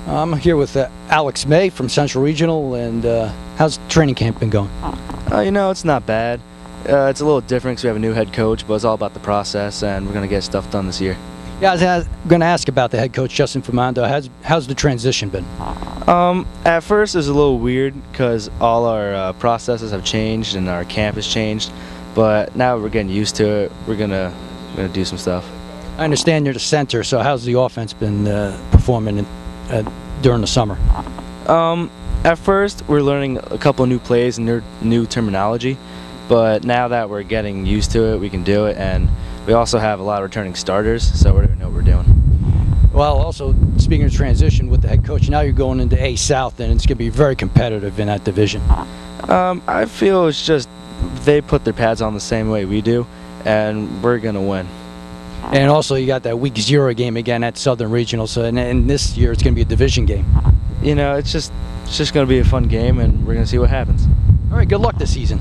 I'm here with Alex May from Central Regional, and how's training camp been going? It's not bad. It's a little different because we have a new head coach, but it's all about the process, and we're going to get stuff done this year. Yeah, I was going to ask about the head coach, Justin Fumando. How's the transition been? At first it was a little weird because all our processes have changed and our camp has changed, but now we're getting used to it. We're gonna do some stuff. I understand you're the center, so how's the offense been performing during the summer? At first we're learning a couple of new plays and new terminology, but now that we're getting used to it, we can do it, and we also have a lot of returning starters, so we know what we're doing. Well, also, speaking of transition with the head coach, now you're going into A South, and it's going to be very competitive in that division. I feel it's just they put their pads on the same way we do, and we're going to win. And also, you got that week 0 game again at Southern Regional, so and this year it's going to be a division game. It's just going to be a fun game, and we're going to see what happens. All right, good luck this season.